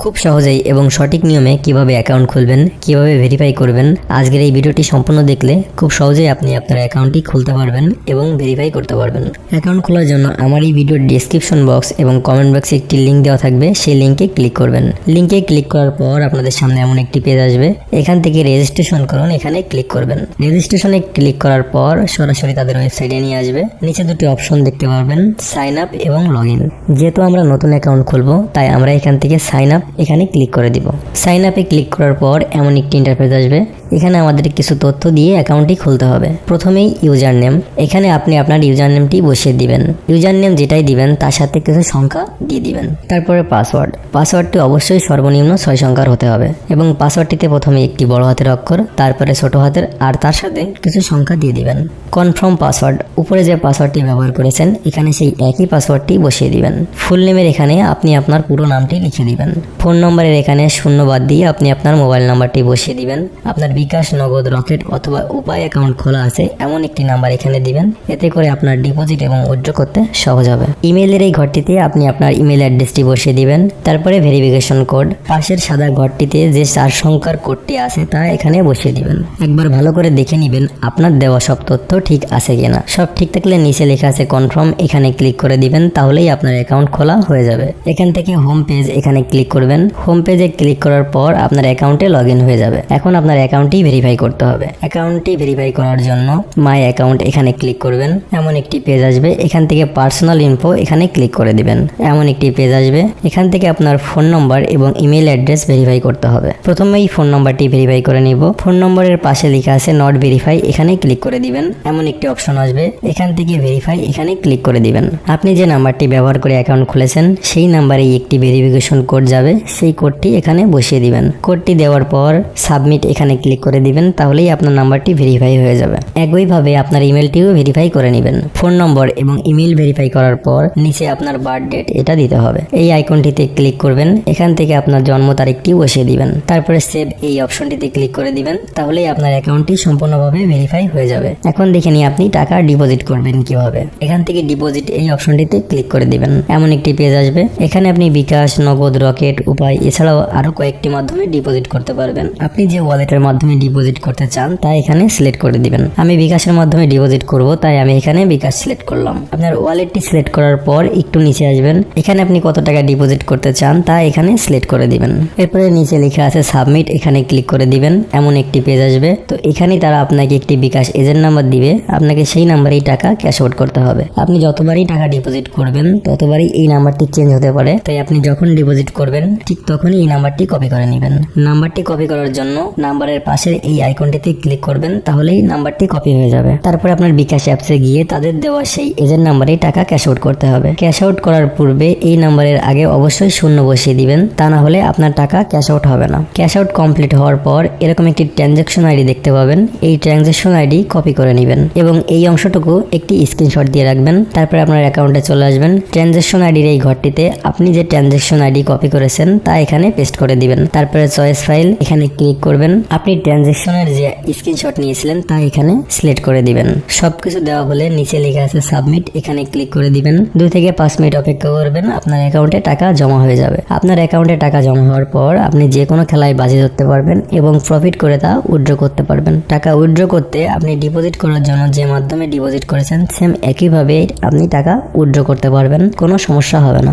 খুব সহজেই এবং সঠিক নিয়মে কিভাবে অ্যাকাউন্ট খুলবেন, কিভাবে ভেরিফাই করবেন, আজকের এই ভিডিওটি সম্পূর্ণ দেখলে খুব সহজেই আপনি আপনার অ্যাকাউন্টটি খুলতে পারবেন এবং ভেরিফাই করতে পারবেন। অ্যাকাউন্ট খোলার জন্য আমার এই ভিডিওর ডেসক্রিপশন বক্স এবং কমেন্ট বক্সে একটি লিঙ্ক দেওয়া থাকবে, সেই লিঙ্কে ক্লিক করবেন। লিঙ্কে ক্লিক করার পর আপনাদের সামনে এমন একটি পেজ আসবে, এখান থেকে রেজিস্ট্রেশন করুন, এখানে ক্লিক করবেন। রেজিস্ট্রেশনে ক্লিক করার পর সরাসরি তাদের ওয়েবসাইটে নিয়ে আসবে। নিচে দুটি অপশন দেখতে পারবেন, সাইন আপ এবং লগ ইন। যেহেতু আমরা নতুন অ্যাকাউন্ট খুলবো তাই আমরা এখান থেকে সাইন আপ এখানে ক্লিক করে দিব। সাইন আপে ক্লিক করার পর এমন একটি ইন্টারফেস আসবে, এখানে আমাদের কিছু তথ্য দিয়ে অ্যাকাউন্টটি খুলতে হবে। প্রথমেই ইউজার নেম, এখানে আপনি আপনার ইউজার নেমটি বসিয়ে দিবেন। ইউজার নেম যেটাই দিবেন তার সাথে কিছু সংখ্যা দিয়ে দিবেন। তারপরে পাসওয়ার্ডটি অবশ্যই সর্বনিম্ন 6 সংখ্যার হতে হবে এবং পাসওয়ার্ডটিতে প্রথমে একটি বড় হাতের অক্ষর, তারপরে ছোট হাতের আর তার সাথে কিছু সংখ্যা দিয়ে দিবেন। কনফার্ম পাসওয়ার্ড, উপরে যে পাসওয়ার্ডটি ব্যবহার করেছেন এখানে সেই একই পাসওয়ার্ডটি বসিয়ে দিবেন। ফুল নেমের এখানে আপনি আপনার পুরো নামটি লিখে দিবেন। ফোন নম্বরের এখানে শূন্য বাদ দিয়ে আপনি আপনার মোবাইল নাম্বারটি বসিয়ে দিবেন। আপনার বিকাশ, নগদ, রকেট অথবা উপায় অ্যাকাউন্ট খোলা আছে এমন একটি নাম্বার এখানে দিবেন, এতে করে আপনার ডিপোজিট এবং উইথড্র করতে সহজ হবে। ইমেইলের এই ঘরটিতে আপনি আপনার ইমেইল অ্যাড্রেসটি বসিয়ে দিবেন। তারপরে ভেরিফিকেশন কোড, পাশের সাদা ঘরটিতে যে 4 সংখ্যার কোডটি আছে তা এখানে বসিয়ে দিবেন। একবার ভালো করে দেখে নেবেন আপনার দেওয়া সব তথ্য ঠিক আছে কিনা। সব ঠিক থাকলে নিচে লেখা আছে কনফার্ম, এখানে ক্লিক করে দিবেন, তাহলেই আপনার অ্যাকাউন্ট খোলা হয়ে যাবে। এখান থেকে হোম পেজ, এখানে ক্লিক করবেন। হোম পেজে ক্লিক করার পর আপনার অ্যাকাউন্টে লগ ইন হয়ে যাবে। এখন আপনার অ্যাকাউন্টটি ভেরিফাই করতে হবে। অ্যাকাউন্টটি ভেরিফাই করার জন্য মাই অ্যাকাউন্ট এখানে ক্লিক করবেন। এমন একটি পেজ আসবে, এখান থেকে পার্সোনাল ইনফো এখানে ক্লিক করে দিবেন। এমন একটি পেজ আসবে, এখান থেকে আপনার ফোন নম্বর এবং ইমেল অ্যাড্রেস ভেরিফাই করতে হবে। প্রথমেই ফোন নম্বরটি ভেরিফাই করে নিব। ফোন নম্বরের পাশে লেখা আছে নট ভেরিফাই, এখানে ক্লিক করে দিবেন। এমন একটি অপশন আসবে, এখান থেকে ভেরিফাই এখানে ক্লিক করে দিবেন। আপনি যে নাম্বারটি ব্যবহার করে অ্যাকাউন্ট খুলেছেন সেই নাম্বারে একটি ভেরিফিকেশন কোড যাবে, সেই কোডটি এখানে বসিয়ে দিবেন। কোডটি দেওয়ার পর সাবমিট এখানে ক্লিক করে দিবেন, তাহলেই আপনার নাম্বারটি ভেরিফাই হয়ে যাবে। একইভাবে আপনার ইমেলটিও ভেরিফাই করে নেবেন। ফোন নম্বর এবং ইমেল ভেরিফাই করার পর নিচে আপনার বার্থ ডেট এটা দিতে হবে। এই আইকনটিতে ক্লিক করবেন, এখান থেকে আপনার জন্ম তারিখটি বসিয়ে দিবেন। তারপরে সেভ এই অপশনটিতে ক্লিক করে দিবেন, তাহলেই আপনার অ্যাকাউন্টটি সম্পূর্ণভাবে ভেরিফাই হয়ে যাবে। এখন দেখে নিয়ে আপনি টাকা ডিপোজিট করবেন কিভাবে। এখান থেকে ডিপোজিট এই অপশনটিতে ক্লিক করে দিবেন। এমন একটি পেজ আসবে, এখানে আপনি বিকাশ, নগদ, রকেট, উপায় এছাড়াও আরো কয়েকটি মাধ্যমে ডিপোজিট করতে পারবেন। আপনি যে ওয়ালেটের মাধ্যমে ডিপোজিট করতে চান তা এখানে সিলেক্ট করে দিবেন। আমি বিকাশের মাধ্যমে ডিপোজিট করব, তাই আমি এখানে বিকাশ সিলেক্ট করলাম। আপনার ওয়ালেটটি সিলেক্ট করার পর একটু নিচে আসবেন, এখানে আপনি কত টাকা ডিপোজিট করতে চান তা এখানে সিলেক্ট করে দিবেন। এরপরে নিচে লেখা আছে সাবমিট, এখানে ক্লিক করে দিবেন। এমন একটি পেজ আসবে, তো এখানেই তারা আপনাকে একটি বিকাশ এজেন্ট নাম্বার দিবে, আপনাকে সেই নাম্বারেই টাকা ক্যাশ আউট করতে হবে। আপনি যতবারই টাকা ডিপোজিট করবেন ততবারই এই নাম্বারটি চেঞ্জ হতে পারে, তাই আপনি যখন ডিপোজিট করবেন ঠিক তখনই এই নাম্বারটি কপি করে নেবেন। নাম্বারটি কপি করার জন্য নাম্বারের পাশের এই আইকনটিতে ক্লিক করবেন, তাহলেই নাম্বারটি কপি হয়ে যাবে। তারপর আপনার বিকাশ অ্যাপসে গিয়ে তাদের দেওয়া সেই এজেন্ট নাম্বারে টাকা ক্যাশ আউট করতে হবে। ক্যাশ আউট করার পূর্বে এই নাম্বারের আগে অবশ্যই শূন্য বসিয়ে দিবেন, তা না হলে আপনার টাকা ক্যাশ আউট হবে না। ক্যাশ আউট কমপ্লিট হওয়ার পর এরকম একটি ট্রানজ্যাকশন আইডি দেখতে পাবেন, এই ট্রানজ্যাকশন আইডি কপি করে নেবেন এবং এই অংশটুকু একটি স্ক্রিনশট দিয়ে রাখবেন। তারপরে আপনার অ্যাকাউন্টে চলে আসবেন। ট্রানজ্যাকশন আইডির এই ঘরটিতে আপনি যে ট্রানজ্যাকশন আইডি কপি করেছেন তা এখানে পেস্ট করে দিবেন। তারপরে চয়েস ফাইল এখানে ক্লিক করবেন। আপনি ট্রানজ্যাকশনের যে স্ক্রিনশট নিয়েছিলেন তা এখানে সিলেক্ট করে দিবেন। সবকিছু দেওয়া হলে নিচে লেখা আছে সাবমিট, এখানে ক্লিক করে দিবেন। 2 থেকে 5 মিনিট অপেক্ষা করবেন, আপনার অ্যাকাউন্টে টাকা জমা হয়ে যাবে। আপনার অ্যাকাউন্টে টাকা জমা হওয়ার পর আপনি যে কোনো খেলায় বাজি ধরতে পারবেন এবং প্রফিট করে তা উইথড্র করতে পারবেন। টাকা উইথড্র করতে আপনি ডিপোজিট করার জন্য যে মাধ্যমে ডিপোজিট করেছেন সেম একইভাবে আপনি টাকা উইথড্র করতে পারবেন, কোনো সমস্যা হবে না।